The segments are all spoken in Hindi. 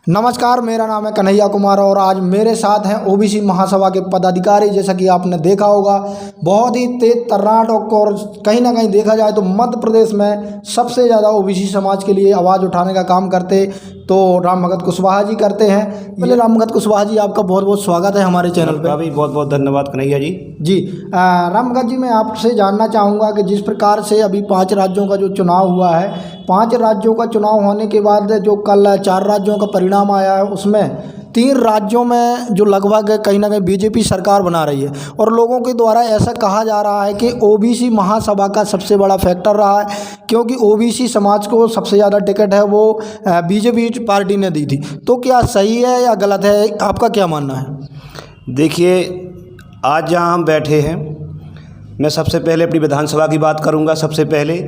नमस्कार, मेरा नाम है कन्हैया कुमार और आज मेरे साथ हैं ओबीसी महासभा के पदाधिकारी। जैसा कि आपने देखा होगा, बहुत ही तेज तर्राट और कहीं ना कहीं देखा जाए तो मध्य प्रदेश में सबसे ज़्यादा ओबीसी समाज के लिए आवाज़ उठाने का काम करते तो राम भगत कुशवाहा जी करते हैं। पहले राम भगत कुशवाहा जी, आपका बहुत बहुत स्वागत है हमारे चैनल पर। भी बहुत बहुत धन्यवाद कन्हैया जी। जी राम भगत जी, मैं आपसे जानना चाहूँगा कि जिस प्रकार से अभी 5 राज्यों का जो चुनाव हुआ है, 5 राज्यों का चुनाव होने के बाद जो कल 4 राज्यों का परिणाम आया है, उसमें 3 राज्यों में जो लगभग कहीं ना कहीं बीजेपी सरकार बना रही है और लोगों के द्वारा ऐसा कहा जा रहा है कि ओबीसी महासभा का सबसे बड़ा फैक्टर रहा है, क्योंकि ओबीसी समाज को सबसे ज़्यादा टिकट है वो बीजेपी पार्टी ने दी थी। तो क्या सही है या गलत है, आपका क्या मानना है? देखिए, आज जहाँ हम बैठे हैं, मैं सबसे पहले अपनी विधानसभा की बात करूँगा। सबसे पहले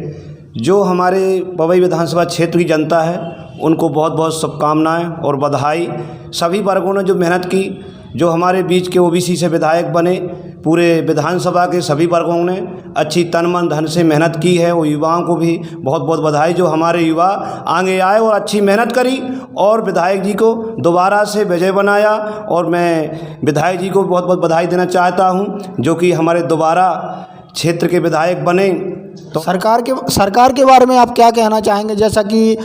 जो हमारे पवई विधानसभा क्षेत्र की जनता है, उनको बहुत बहुत शुभकामनाएं और बधाई। सभी वर्गों ने जो मेहनत की, जो हमारे बीच के ओबीसी से विधायक बने, पूरे विधानसभा के सभी वर्गों ने अच्छी तन मन धन से मेहनत की है। वो युवाओं को भी बहुत बहुत बधाई, जो हमारे युवा आगे आए और अच्छी मेहनत करी और विधायक जी को दोबारा से विजय बनाया। और मैं विधायक जी को बहुत बहुत बधाई देना चाहता हूँ, जो कि हमारे दोबारा क्षेत्र के विधायक बने। तो सरकार के बारे में आप क्या कहना चाहेंगे? जैसा कि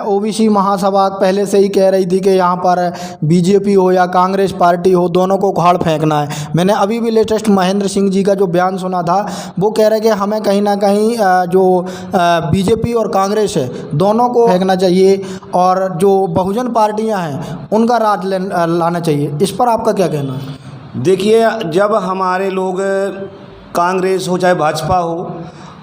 ओबीसी महासभा पहले से ही कह रही थी कि यहाँ पर बीजेपी हो या कांग्रेस पार्टी हो, दोनों को उखाड़ फेंकना है। मैंने अभी भी लेटेस्ट महेंद्र सिंह जी का जो बयान सुना था, वो कह रहे कि हमें कहीं ना कहीं जो बीजेपी और कांग्रेस है, दोनों को फेंकना चाहिए और जो बहुजन पार्टियाँ हैं उनका राज लाना चाहिए। इस पर आपका क्या कहना है? देखिए, जब हमारे लोग कांग्रेस हो चाहे भाजपा हो,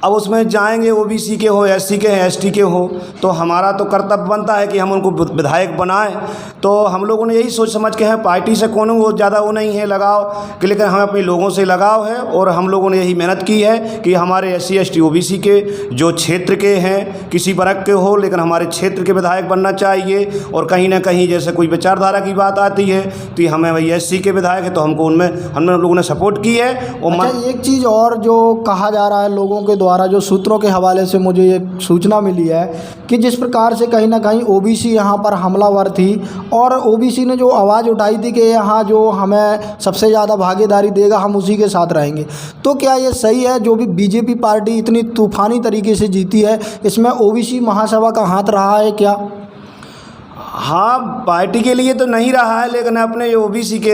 अब उसमें जाएंगे, ओबीसी के हो, एससी के हैं, एसटी के हो, तो हमारा तो कर्तव्य बनता है कि हम उनको विधायक बनाएं। तो हम लोगों ने यही सोच समझ के हैं, पार्टी से कौन वो ज़्यादा वो नहीं है लगाव कि, लेकिन हमें अपने लोगों से लगाव है और हम लोगों ने यही मेहनत की है कि हमारे एससी एसटी ओबीसी के जो क्षेत्र के हैं, किसी वर्ग के हो, लेकिन हमारे क्षेत्र के विधायक बनना चाहिए। और कहीं ना कहीं जैसे कोई विचारधारा की बात आती है तो हमें वही एससी के विधायक है, तो हमको उनमें हम लोगों ने सपोर्ट की है। और एक चीज़ और जो कहा जा रहा है लोगों के द्वारा, जो सूत्रों के हवाले से मुझे ये सूचना मिली है कि जिस प्रकार से कहीं ना कहीं ओबीसी यहाँ पर हमलावर थी और ओबीसी ने जो आवाज़ उठाई थी कि यहाँ जो हमें सबसे ज़्यादा भागीदारी देगा हम उसी के साथ रहेंगे। तो क्या ये सही है? जो भी बीजेपी पार्टी इतनी तूफानी तरीके से जीती है, इसमें ओबीसी महासभा का हाथ रहा है क्या? हाँ, पार्टी के लिए तो नहीं रहा है, लेकिन अपने ओबीसी के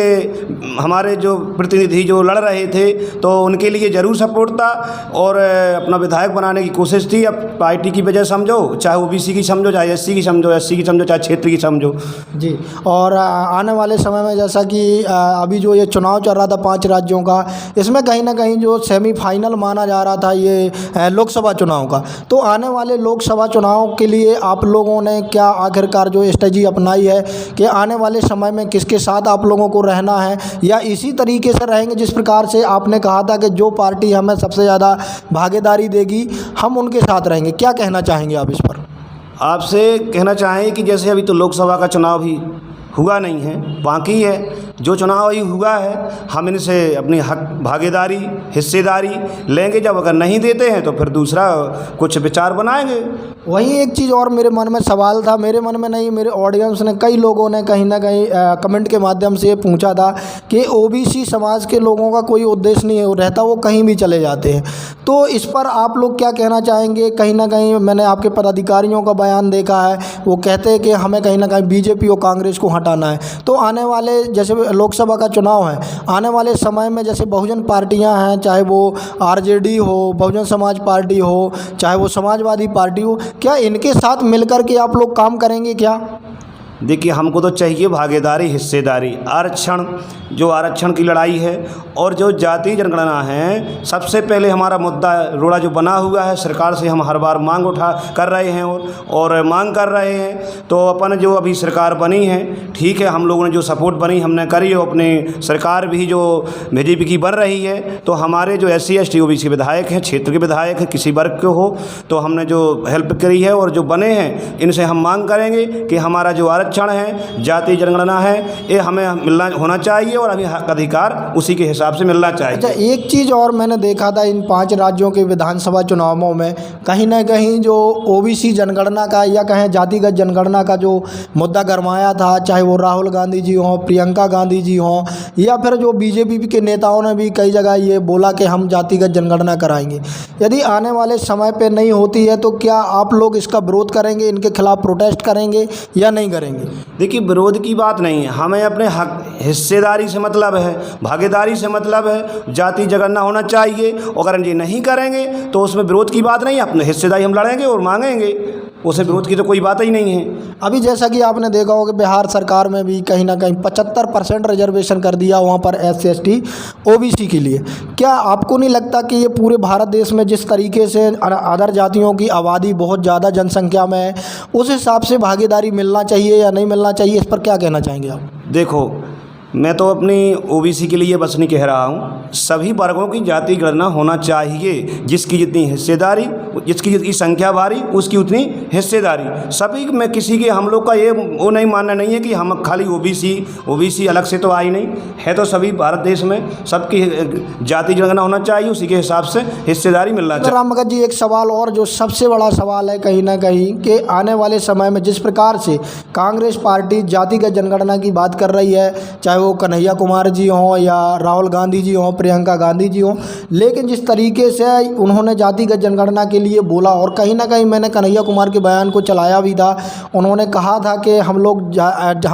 हमारे जो प्रतिनिधि जो लड़ रहे थे तो उनके लिए ज़रूर सपोर्ट था और अपना विधायक बनाने की कोशिश थी। अब पार्टी की वजह समझो, चाहे ओबीसी की समझो, चाहे एससी की समझो, एससी की समझो, चाहे क्षेत्र की समझो। जी, और आने वाले समय में जैसा कि अभी जो ये चुनाव चल रहा था 5 राज्यों का, इसमें कहीं ना कहीं जो सेमीफाइनल माना जा रहा था ये लोकसभा चुनाव का, तो आने वाले लोकसभा चुनाव के लिए आप लोगों ने क्या आखिरकार जो स्ट्रेटजी अपनाई है कि आने वाले समय में किसके साथ आप लोगों को रहना है, या इसी तरीके से रहेंगे जिस प्रकार से आपने कहा था कि जो पार्टी हमें सबसे ज़्यादा भागीदारी देगी हम उनके साथ रहेंगे? क्या कहना चाहेंगे आप इस पर? आपसे कहना चाहें कि जैसे अभी तो लोकसभा का चुनाव भी हुआ नहीं है, बाकी है जो चुनाव ही हुआ है, हम इनसे अपनी हक भागीदारी हिस्सेदारी लेंगे। जब अगर नहीं देते हैं तो फिर दूसरा कुछ विचार बनाएंगे। वही एक चीज़ और मेरे मन में सवाल था, मेरे मन में नहीं, मेरे ऑडियंस ने, कई लोगों ने कहीं ना कहीं कमेंट के माध्यम से ये पूछा था कि ओबीसी समाज के लोगों का कोई उद्देश्य नहीं रहता, वो कहीं भी चले जाते हैं। तो इस पर आप लोग क्या कहना चाहेंगे? कहीं ना कहीं मैंने आपके पदाधिकारियों का बयान देखा है, वो कहते हैं कि हमें कहीं ना कहीं बीजेपी और कांग्रेस को हटाना है। तो आने वाले जैसे लोकसभा का चुनाव है, आने वाले समय में जैसे बहुजन पार्टियां हैं, चाहे वो आरजेडी हो, बहुजन समाज पार्टी हो, चाहे वो समाजवादी पार्टी हो, क्या इनके साथ मिलकर के आप लोग काम करेंगे क्या? देखिए, हमको तो चाहिए भागीदारी हिस्सेदारी। आरक्षण, जो आरक्षण की लड़ाई है और जो जाति जनगणना है, सबसे पहले हमारा मुद्दा रोड़ा जो बना हुआ है, सरकार से हम हर बार मांग उठा कर रहे हैं और मांग कर रहे हैं। तो अपन जो अभी सरकार बनी है, ठीक है, हम लोगों ने जो सपोर्ट बनी हमने करी हो, अपनी सरकार भी जो बीजेपी की बन रही है, तो हमारे जो एससी एसटी ओबीसी विधायक हैं, क्षेत्र के विधायक हैं, किसी वर्ग के हो, तो हमने जो हेल्प करी है और जो बने हैं, इनसे हम मांग करेंगे कि हमारा जो आरक्षण है, जाति जनगणना है, ये हमें मिलना होना चाहिए और हमें हक अधिकार उसी के हिसाब से मिलना चाहिए। अच्छा, एक चीज़ और मैंने देखा था इन 5 राज्यों के विधानसभा चुनावों में कहीं ना कहीं जो ओबीसी जनगणना का या कहें जातिगत जनगणना का जो मुद्दा गरमाया था, चाहे वो राहुल गांधी जी हों, प्रियंका गांधी जी हों, या फिर जो बीजेपी के नेताओं ने भी कई जगह ये बोला कि हम जातिगत जनगणना कराएंगे। यदि आने वाले समय पे नहीं होती है तो क्या आप लोग इसका विरोध करेंगे, इनके खिलाफ प्रोटेस्ट करेंगे या नहीं करेंगे? देखिए, विरोध की बात नहीं है, हमें अपने हक हिस्सेदारी से मतलब है, भागीदारी से मतलब है। जाति जनगणना होना चाहिए, अगर हम ये नहीं करेंगे तो उसमें विरोध की बात नहीं है, अपने हिस्सेदारी हम लड़ेंगे और मांगेंगे, उसे विरोध की तो कोई बात ही नहीं है। अभी जैसा कि आपने देखा होगा बिहार सरकार में भी कहीं ना कहीं 75% रिजर्वेशन कर दिया वहाँ पर SC/ST OBC के लिए। क्या आपको नहीं लगता कि ये पूरे भारत देश में जिस तरीके से अदर जातियों की आबादी बहुत ज़्यादा जनसंख्या में है, उस हिसाब से भागीदारी मिलना चाहिए या नहीं मिलना चाहिए, इस पर क्या कहना चाहेंगे आप? देखो, मैं तो अपनी OBC के लिए बस नहीं कह रहा हूँ, सभी वर्गों की जाति गणना होना चाहिए। जिसकी जितनी हिस्सेदारी, जिसकी जितनी संख्या भारी, उसकी उतनी हिस्सेदारी। सभी में किसी के, हम लोग का ये वो नहीं मानना नहीं है कि हम खाली OBC अलग से तो आई नहीं है, तो सभी भारत देश में सबकी जाति जनगणना होना चाहिए, उसी के हिसाब से हिस्सेदारी मिलना चाहिए। राम भगत जी, एक सवाल और जो सबसे बड़ा सवाल है कहीं ना कहीं कि आने वाले समय में जिस प्रकार से कांग्रेस पार्टी जातिगत जनगणना की बात कर रही है, चाहे वो कन्हैया कुमार जी हों या राहुल गांधी जी हों, प्रियंका गांधी जी हों, लेकिन जिस तरीके से उन्होंने जातिगत जनगणना के लिए बोला, और कहीं ना कहीं मैंने कन्हैया कुमार के बयान को चलाया भी था, उन्होंने कहा था कि हम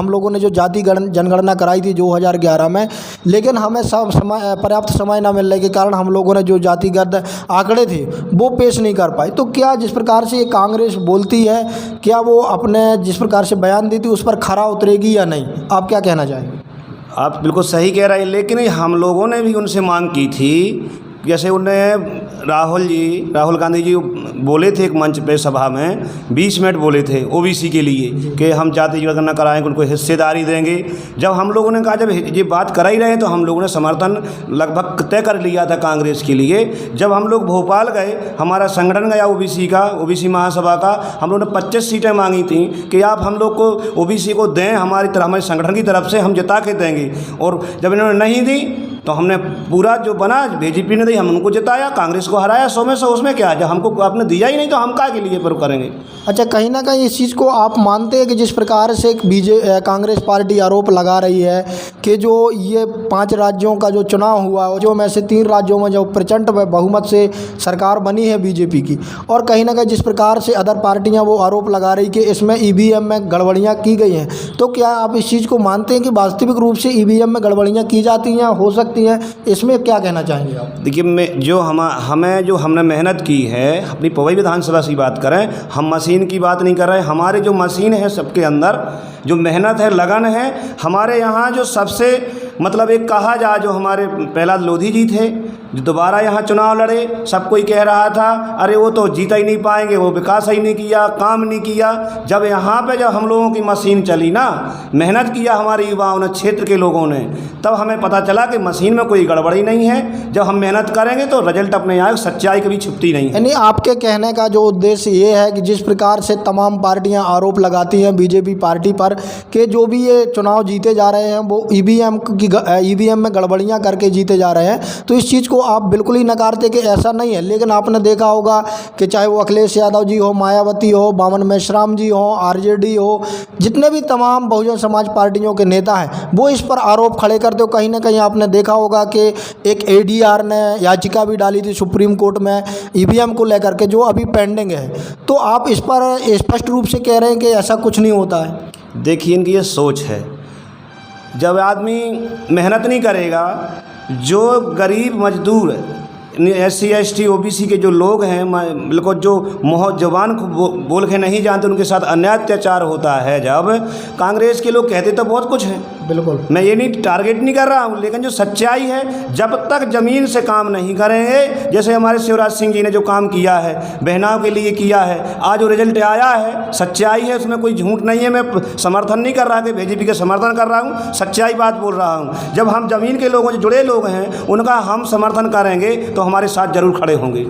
लोगों ने जो जाति जनगणना कराई थी 2011 में, लेकिन हमें पर्याप्त समय न मिलने के कारण हम लोगों ने जो जातिगत आंकड़े थे वो पेश नहीं कर पाए। तो क्या जिस प्रकार से ये कांग्रेस बोलती है, क्या वो अपने जिस प्रकार से बयान दी थी उस पर खरा उतरेगी या नहीं? आप क्या कहना चाहेंगे? आप बिल्कुल सही कह रहे हैं, लेकिन हम लोगों ने भी उनसे मांग की थी। जैसे उन्हें राहुल गांधी जी बोले थे एक मंच पे सभा में 20 मिनट बोले थे OBC के लिए कि हम जाति जनगणना कराएंगे, उनको हिस्सेदारी देंगे। जब हम लोगों ने कहा, जब ये बात करा ही रहे, तो हम लोगों ने समर्थन लगभग तय कर लिया था कांग्रेस के लिए। जब हम लोग भोपाल गए, हमारा संगठन गया OBC महासभा का, हम लोगों ने 25 सीटें मांगी थी कि आप हम लोग को OBC को दें, हमारे संगठन की तरफ से हम जिता के देंगे। और जब इन्होंने नहीं दी तो हमने पूरा जो बना BJP ने दी, हम उनको जिताया, कांग्रेस को हराया 100 में 100। उसमें क्या है, जब हमको आपने दिया ही नहीं तो हम काहे के लिए पर करेंगे? अच्छा, कहीं ना कहीं इस चीज़ को आप मानते हैं कि जिस प्रकार से कांग्रेस पार्टी आरोप लगा रही है कि जो ये 5 राज्यों का जो चुनाव हुआ, जो में से 3 राज्यों में जो प्रचंड बहुमत से सरकार बनी है BJP की, और कहीं ना कहीं जिस प्रकार से अदर पार्टियां वो आरोप लगा रही कि इसमें EVM में गड़बड़ियां की गई हैं, तो क्या आप इस चीज़ को मानते हैं कि वास्तविक रूप से EVM में गड़बड़ियां की जाती हैं, हो सकती हैं? इसमें क्या कहना चाहेंगे आप? देखिए, हमने मेहनत की है, अपनी पवई विधानसभा से बात करें, हम मशीन की बात नहीं कर रहे। हमारे जो मशीन है, सबके अंदर जो मेहनत है, लगन है, हमारे यहाँ जो सबसे मतलब एक कहा जाए, जो हमारे प्रहलाद लोधी जी थे, जो दोबारा यहाँ चुनाव लड़े, सब कोई कह रहा था अरे वो तो जीत ही नहीं पाएंगे, वो विकास ही नहीं किया, काम नहीं किया। जब यहाँ पे जब हम लोगों की मशीन चली ना, मेहनत किया हमारे युवाओं ने, क्षेत्र के लोगों ने, तब हमें पता चला कि मशीन में कोई गड़बड़ी नहीं है। जब हम मेहनत करेंगे तो रिजल्ट अपने आए, सच्चाई कभी छुपती नहीं है। यानी आपके कहने का जो उद्देश्य ये है कि जिस प्रकार से तमाम पार्टियां आरोप लगाती हैं BJP पार्टी पर कि जो भी ये चुनाव जीते जा रहे हैं वो EVM में गड़बड़ियां करके जीते जा रहे हैं, तो इस चीज़ को आप बिल्कुल ही नकारते कि ऐसा नहीं है। लेकिन आपने देखा होगा कि चाहे वो अखिलेश यादव जी हो, मायावती हो, बामन मेश्राम जी हो, RJD हो, जितने भी तमाम बहुजन समाज पार्टियों के नेता हैं, वो इस पर आरोप खड़े करते हो। कहीं ना कहीं आपने देखा होगा कि एक ADR ने याचिका भी डाली थी सुप्रीम कोर्ट में EVM को लेकर के, जो अभी पेंडिंग है। तो आप इस पर स्पष्ट रूप से कह रहे हैं कि ऐसा कुछ नहीं होता है। देखिए, इनकी ये सोच है, जब आदमी मेहनत नहीं करेगा, जो गरीब मजदूर SC/ST OBC के जो लोग हैं, बिल्कुल जो जवान को बोल के नहीं जानते, उनके साथ अन्याय अत्याचार होता है। जब कांग्रेस के लोग कहते तो बहुत कुछ है, बिल्कुल मैं ये नहीं टारगेट नहीं कर रहा हूँ, लेकिन जो सच्चाई है, जब तक ज़मीन से काम नहीं करेंगे, जैसे हमारे शिवराज सिंह जी ने जो काम किया है, बहनाओं के लिए किया है, आज जो रिजल्ट आया है, सच्चाई है, उसमें कोई झूठ नहीं है। मैं समर्थन नहीं कर रहा कि BJP के समर्थन कर रहा हूँ, सच्चाई बात बोल रहा हूँ। जब हम ज़मीन के लोगों जो जुड़े लोग हैं, उनका हम समर्थन करेंगे तो हमारे साथ ज़रूर खड़े होंगे।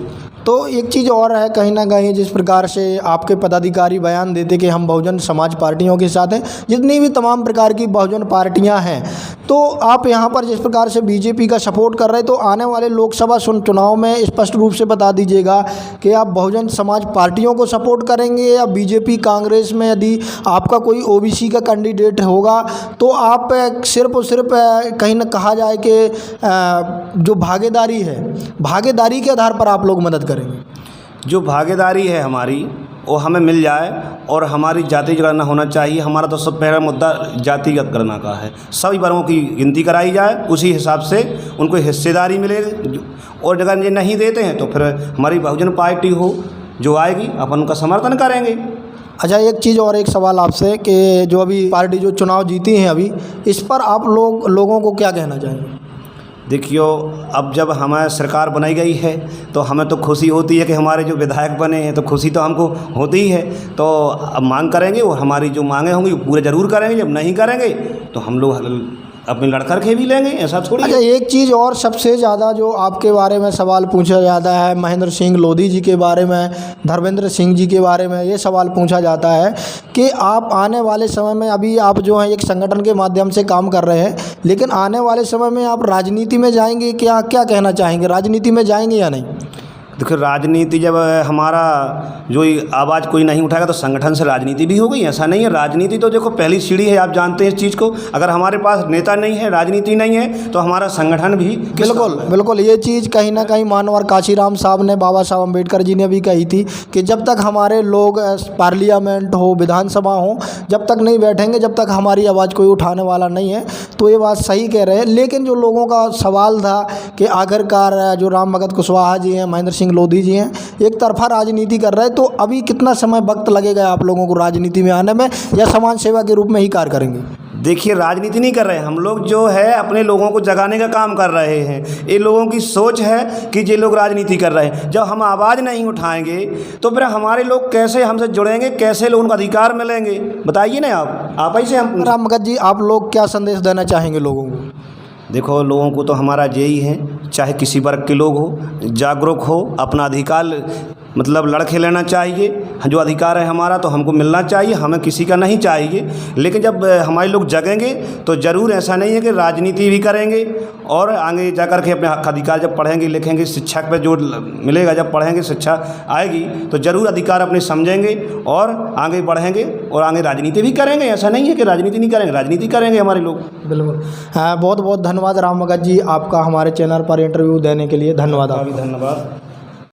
तो एक चीज़ और है, कहीं ना कहीं जिस प्रकार से आपके पदाधिकारी बयान देते कि हम बहुजन समाज पार्टियों के साथ हैं, जितनी भी तमाम प्रकार की बहुजन पार्टियां हैं, तो आप यहाँ पर जिस प्रकार से बीजेपी का सपोर्ट कर रहे हैं, तो आने वाले लोकसभा चुनाव में स्पष्ट रूप से बता दीजिएगा कि आप बहुजन समाज पार्टियों को सपोर्ट करेंगे या बीजेपी कांग्रेस में यदि आपका कोई ओबीसी का कैंडिडेट होगा तो आप सिर्फ और सिर्फ कहीं ना कहा जाए कि जो भागीदारी है, भागीदारी के आधार पर आप लोग मदद करेंगे? जो भागीदारी है हमारी वो हमें मिल जाए और हमारी जाति गणना होना चाहिए। हमारा तो सब पहला मुद्दा जातिगत गणना का है। सभी वर्गों की गिनती कराई जाए, उसी हिसाब से उनको हिस्सेदारी मिलेगी। और अगर ये नहीं देते हैं तो फिर हमारी बहुजन पार्टी हो जो आएगी, अपन उनका समर्थन करेंगे। अच्छा, एक चीज़ और, एक सवाल आपसे कि जो अभी पार्टी जो चुनाव जीती हैं अभी, इस पर आप लोगों को क्या कहना चाहेंगे? देखियो, अब जब हमारी सरकार बनाई गई है तो हमें तो खुशी होती है कि हमारे जो विधायक बने हैं, तो खुशी तो हमको होती ही है। तो अब मांग करेंगे और हमारी जो मांगे होंगी वो पूरे ज़रूर करेंगे। जब नहीं करेंगे तो हम लोग अपने लड़कर के भी लेंगे, ऐसा थोड़ी। अच्छा, एक चीज़ और, सबसे ज़्यादा जो आपके बारे में सवाल पूछा जाता है, महेंद्र सिंह लोधी जी के बारे में, धर्मेंद्र सिंह जी के बारे में ये सवाल पूछा जाता है कि आप आने वाले समय में, अभी आप जो है एक संगठन के माध्यम से काम कर रहे हैं, लेकिन आने वाले समय में आप राजनीति में जाएंगे, क्या कहना चाहेंगे, राजनीति में जाएंगे या नहीं? देखो, राजनीति जब हमारा जो आवाज़ कोई नहीं उठाएगा तो संगठन से राजनीति भी हो गई, ऐसा नहीं है। राजनीति तो देखो पहली सीढ़ी है, आप जानते हैं इस चीज़ को। अगर हमारे पास नेता नहीं है, राजनीति नहीं है, तो हमारा संगठन भी बिल्कुल ये चीज़ कहीं ना कहीं मानवर काशीराम साहब ने, बाबा साहब अम्बेडकर जी ने भी कही थी कि जब तक हमारे लोग पार्लियामेंट हो, विधानसभा हो, जब तक नहीं बैठेंगे, जब तक हमारी आवाज़ कोई उठाने वाला नहीं है। तो ये बात सही कह रहे हैं। लेकिन जो लोगों का सवाल था कि आखिरकार जो राम भगत कुशवाहा जी हैं, महेंद्र सिंह लोधी जी हैं, एक तरफा राजनीति कर रहे हैं, तो अभी कितना समय वक्त लगेगा आप लोगों को राजनीति में आने में, या समाज सेवा के रूप में ही कार्य करेंगे? देखिए, राजनीति नहीं कर रहे हैं हम लोग, जो है अपने लोगों को जगाने का काम कर रहे हैं। ये लोगों की सोच है कि ये लोग राजनीति कर रहे हैं। जब हम आवाज़ नहीं उठाएंगे तो फिर हमारे लोग कैसे हमसे जुड़ेंगे, कैसे लोगों को अधिकार मिलेंगे? बताइए ना आप ऐसे हम। राम भगत जी, आप लोग क्या संदेश देना चाहेंगे लोगों को? देखो, लोगों को तो हमारा यही है, चाहे किसी वर्ग के लोग हो, जागरूक हो, अपना अधिकार मतलब लड़के लेना चाहिए। जो अधिकार है हमारा तो हमको मिलना चाहिए, हमें किसी का नहीं चाहिए। लेकिन जब हमारे लोग जगेंगे तो ज़रूर, ऐसा नहीं है कि राजनीति भी करेंगे और आगे जा कर के अपने हक अधिकार जब पढ़ेंगे लिखेंगे, शिक्षा पे जो मिलेगा, जब पढ़ेंगे शिक्षा आएगी तो ज़रूर अधिकार अपने समझेंगे और आगे बढ़ेंगे और आगे राजनीति भी करेंगे। ऐसा नहीं है कि राजनीति नहीं करेंगे, राजनीति करेंगे हमारे लोग। बिल्कुल। हाँ, बहुत बहुत धन्यवाद राम भगत जी, आपका हमारे चैनल पर इंटरव्यू देने के लिए। धन्यवाद। धन्यवाद।